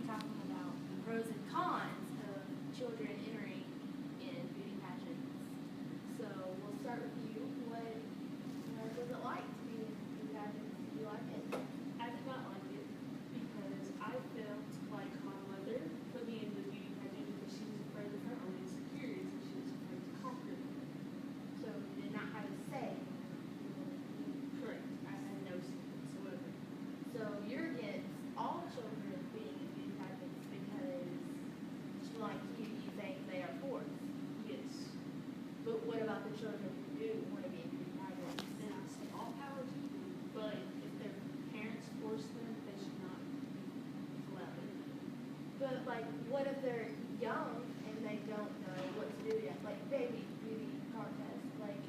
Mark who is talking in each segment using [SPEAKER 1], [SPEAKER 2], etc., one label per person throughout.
[SPEAKER 1] talking about the pros and cons of children entering in beauty pageants. So we'll start with you. What was it like to be in beauty pageants? Did you like it?
[SPEAKER 2] I did not like it because I felt like my mother put me in the beauty pageant because she was afraid of her own insecurities and she was afraid to conquer them.
[SPEAKER 1] So you did not have a say.
[SPEAKER 2] Correct. I had no say whatsoever.
[SPEAKER 1] So you're against all children being in beauty pageants because, like you think they are forced.
[SPEAKER 2] Yes.
[SPEAKER 1] But what about the children who do want to be in beauty pageants?
[SPEAKER 2] And I say all power to them, but if their parents force them, they should not be allowed it.
[SPEAKER 1] But like, what if they're young and they don't know what to do yet? Like baby beauty contest. Like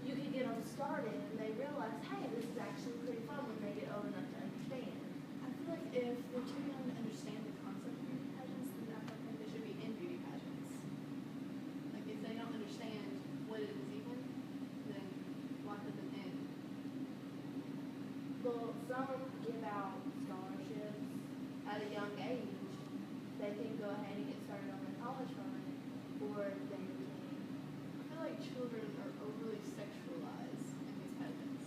[SPEAKER 1] you could get them started and they realize, hey, this is actually pretty fun when they get old enough to understand.
[SPEAKER 3] I feel like if they're too young to understand the concept of beauty pageants, then I don't think they should be in beauty pageants. Like if they don't understand what it is even, then why put them in?
[SPEAKER 1] Well, some give out scholarships at a young age. They can go ahead and get started on their college fund, or they can.
[SPEAKER 3] I feel like children are overly sexualized in these pageants.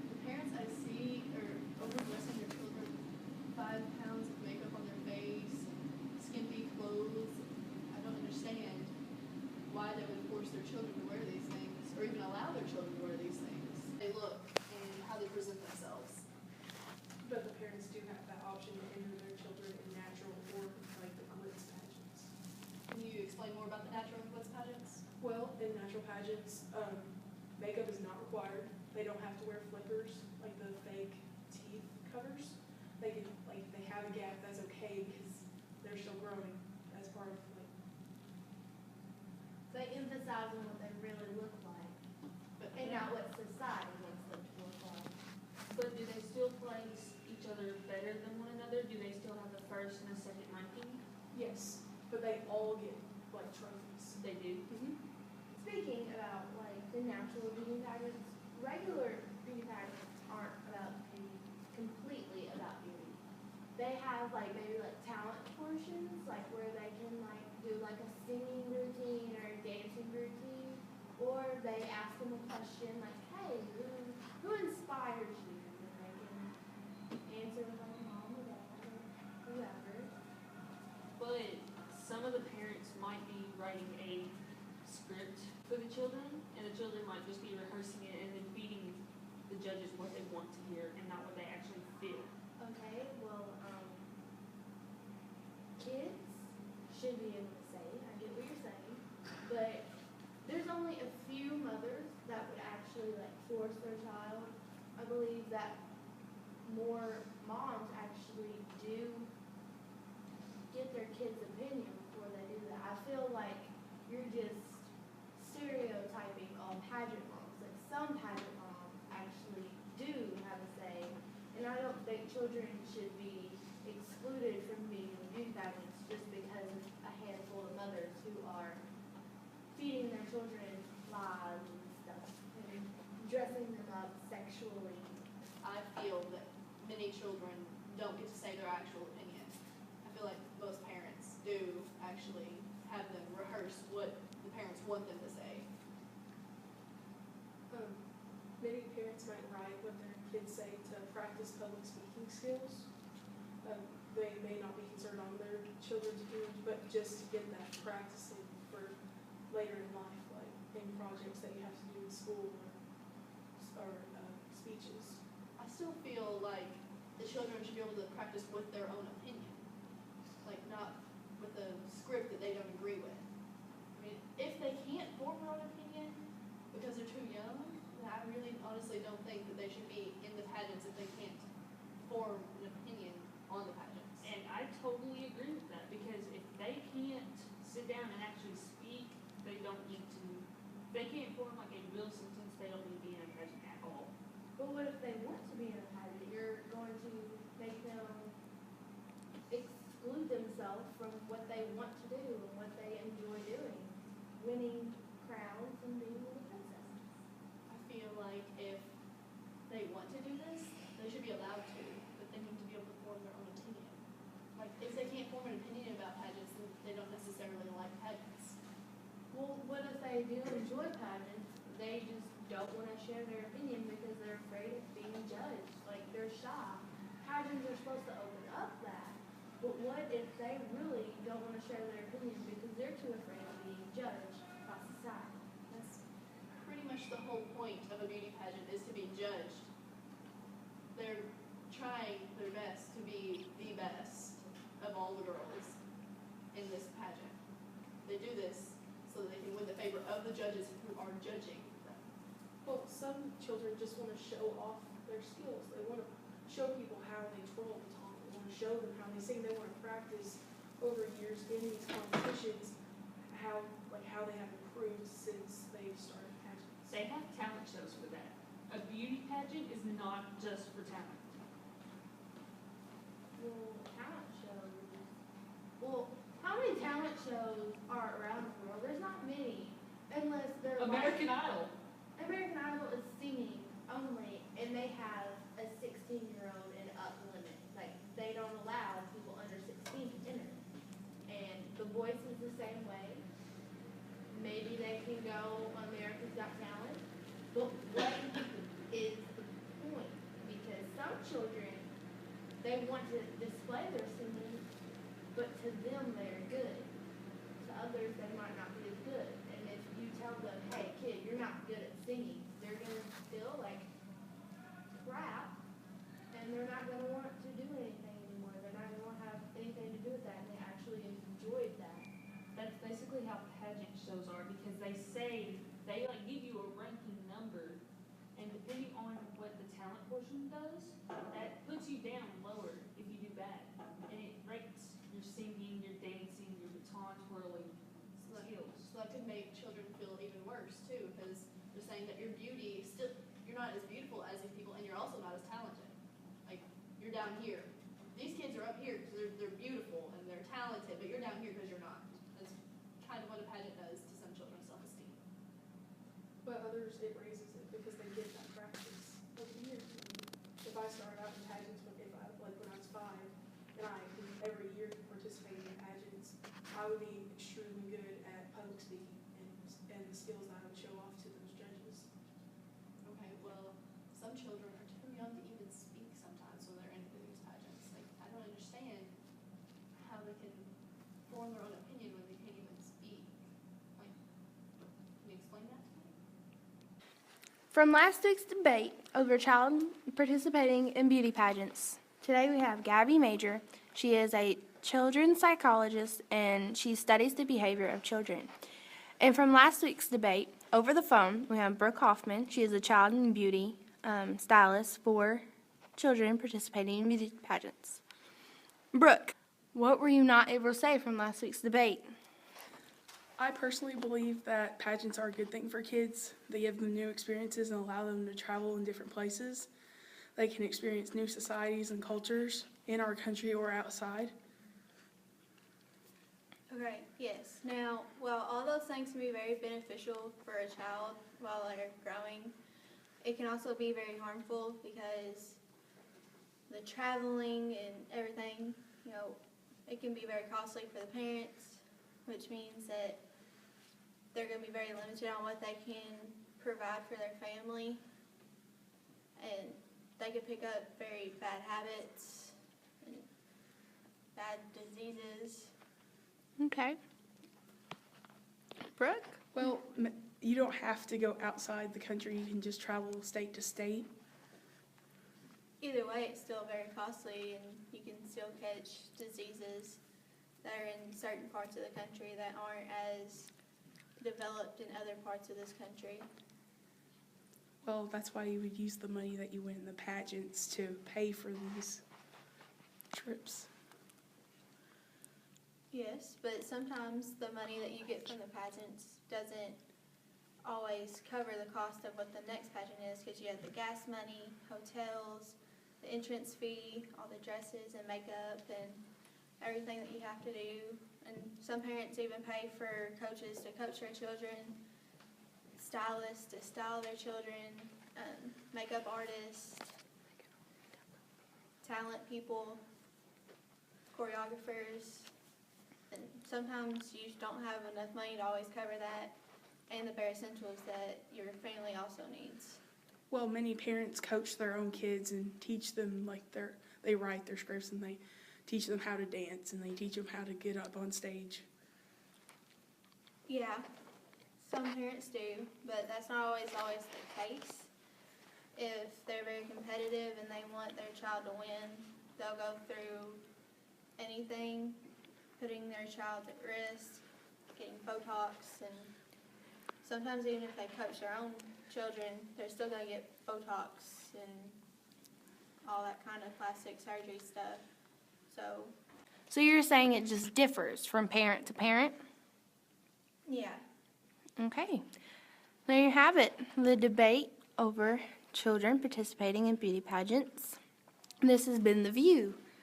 [SPEAKER 3] The parents I see are overdressing their children, 5 pounds of makeup on their face, skimpy clothes. I don't understand why they would force their children to wear these things, or even allow their children to wear these things. They look and how they present themselves.
[SPEAKER 4] But the parents do have that option to enter their children in natural or like the glitz pageants.
[SPEAKER 3] Can you explain more about the natural and glitz pageants?
[SPEAKER 4] Well, in natural pageants, makeup is not required. They don't have to wear flippers, like the fake teeth covers. They can, like, if they have a gap, that's okay because they're still growing as part of, like,
[SPEAKER 1] They emphasize on what they really look like,
[SPEAKER 3] But
[SPEAKER 1] and not what society wants them to look like.
[SPEAKER 2] But do they still place each other better than one another? Do they still have the first and a second ranking?
[SPEAKER 4] yes, but they all get, like, trophies.
[SPEAKER 2] They do.
[SPEAKER 1] Speaking about like the natural beauty pageants, regular beauty pageants aren't about beauty, completely about beauty. They have like maybe like talent portions, like where they can like do like a singing routine or a dancing routine, or they ask them a question like, hey, who inspires you? And they can answer with like mom or dad or whoever.
[SPEAKER 2] But some of the parents might be writing a script for the children, and the children might just be rehearsing it and then feeding the judges what they want to hear and not what they actually feel.
[SPEAKER 1] Okay, well, kids should be able to say, I get what you're saying, but there's only a few mothers that would actually like force their child. I believe that more moms actually do get their kids' opinion before they do that. I feel like you're just stereotyping all pageant moms. Like some pageant moms actually do have a say, and I don't think children should be excluded from being in beauty pageants just because of a handful of mothers who are feeding their children lies and stuff and dressing them up sexually.
[SPEAKER 3] I feel that many children don't get to say their actual opinion. I feel like most parents do actually have them rehearse what the parents want them to say.
[SPEAKER 4] Many parents might write what their kids say to practice public speaking skills. They may not be concerned on their children's doing, but just to get that practicing for later in life, like in projects that you have to do in school or speeches.
[SPEAKER 3] I still feel like the children should be able to practice with their own opinion, like not with a script that they don't agree with. I mean, if they can't form their own opinion because they're too young, then I really honestly don't think that they should be in the pageants if they can't form an opinion on the pageants.
[SPEAKER 2] And I totally agree with that because if they can't sit down and actually speak, they don't need to. If they can't form like a real sentence, they don't need to be in a pageant at all.
[SPEAKER 1] But what if they want to be in a pageant? You're going to make them exclude themselves from what they want to do and what they enjoy doing, winning crowns and being the princesses.
[SPEAKER 3] I feel like if they want to do this, they should be allowed to, but they need to be able to form their own opinion. Like, if they can't form
[SPEAKER 1] share their opinion because they're afraid of being judged, like they're shy. Pageants are supposed to open up that, but what if they really don't want to share their opinion because they're too afraid of being judged by society?
[SPEAKER 3] That's pretty much the whole point of a beauty pageant, is to be judged. They're trying their best to be the best of all the girls in this pageant. They do this so that they can win the favor of the judges who are judging them.
[SPEAKER 4] Well, some children just want to show off their skills. They want to show people how they twirl the tongue. They want to show them how they sing. They want to practice over years in these competitions how they have improved since they started pageants.
[SPEAKER 2] They have talent shows for that. A beauty pageant is not just for talent.
[SPEAKER 1] Well, talent shows. Well, how many talent shows are around the world? There's not many, unless they're
[SPEAKER 2] American Idol.
[SPEAKER 1] American Idol is singing only, and they have a 16-year-old and up limit. Like, they don't allow people under 16 to enter. And The Voice is the same way. Maybe they can go on America's Got Talent, but what is the point? Because some children, they want to display their singing, but to them they're good. To others, they might not be as good. And if you tell them, hey kid, you're not good at singing, they're gonna feel like crap, and they're not gonna want to do anything anymore. They're not gonna want to have anything to do with that, and they actually enjoyed that.
[SPEAKER 2] That's basically how pageant shows are, because they say, they like give you a ranking number, and depending on what the talent portion does, that puts you down lower if you do bad. And it rates your singing, your dancing, your baton twirling skills.
[SPEAKER 3] So that could make children feel even worse too, because they're saying that your beauty still, you're not as beautiful as these people, and you're also not as talented. Like, you're down here. These kids are up here because they're beautiful and they're talented, but you're down here because you're not. That's kind of what a pageant does to some children's self-esteem.
[SPEAKER 4] But others, it raises it because they get that practice over the years. If I started out in pageants when I was 5, and I every year participated in pageants, I would be extremely good at public speaking and the skills that I would show off to those judges.
[SPEAKER 3] Okay, well, some children are too young to even speak sometimes when they're in these pageants. Like, I don't understand how they can form their own opinion when they can't even speak. Like, can you explain that to me?
[SPEAKER 5] From last week's debate over child participating in beauty pageants, today we have Gabby Major. She is a children's psychologist and she studies the behavior of children. And from last week's debate over the phone, we have Brooke Hoffman. She is a child and beauty stylist for children participating in beauty pageants. Brooke, what were you not able to say from last week's debate?
[SPEAKER 6] I personally believe that pageants are a good thing for kids. They give them new experiences and allow them to travel in different places. They can experience new societies and cultures in our country or outside.
[SPEAKER 7] Okay, yes. Now, while all those things can be very beneficial for a child while they're growing, it can also be very harmful because the traveling and everything, it can be very costly for the parents, which means that they're going to be very limited on what they can provide for their family, and they could pick up very bad habits and bad diseases.
[SPEAKER 5] Okay. Brooke?
[SPEAKER 6] Well, you don't have to go outside the country. You can just travel state to state.
[SPEAKER 7] Either way, it's still very costly, and you can still catch diseases that are in certain parts of the country that aren't as developed in other parts of this country.
[SPEAKER 6] Well, that's why you would use the money that you win in the pageants to pay for these trips.
[SPEAKER 7] Yes, but sometimes the money that you get from the pageants doesn't always cover the cost of what the next pageant is, because you have the gas money, hotels, the entrance fee, all the dresses and makeup and everything that you have to do. And some parents even pay for coaches to coach their children, stylists to style their children, makeup artists, talent people, choreographers. And sometimes you don't have enough money to always cover that and the bare essentials that your family also needs.
[SPEAKER 6] Well, many parents coach their own kids and teach them like they write their scripts and they teach them how to dance and they teach them how to get up on stage.
[SPEAKER 7] Yeah, some parents do, but that's not always the case. If they're very competitive and they want their child to win, they'll go through anything, putting their child at risk, getting Botox, and sometimes even if they coach their own children, they're still gonna get Botox and all that kind of plastic surgery stuff.
[SPEAKER 5] So you're saying it just differs from parent to parent?
[SPEAKER 7] Yeah.
[SPEAKER 5] Okay. There you have it, the debate over children participating in beauty pageants. This has been The View.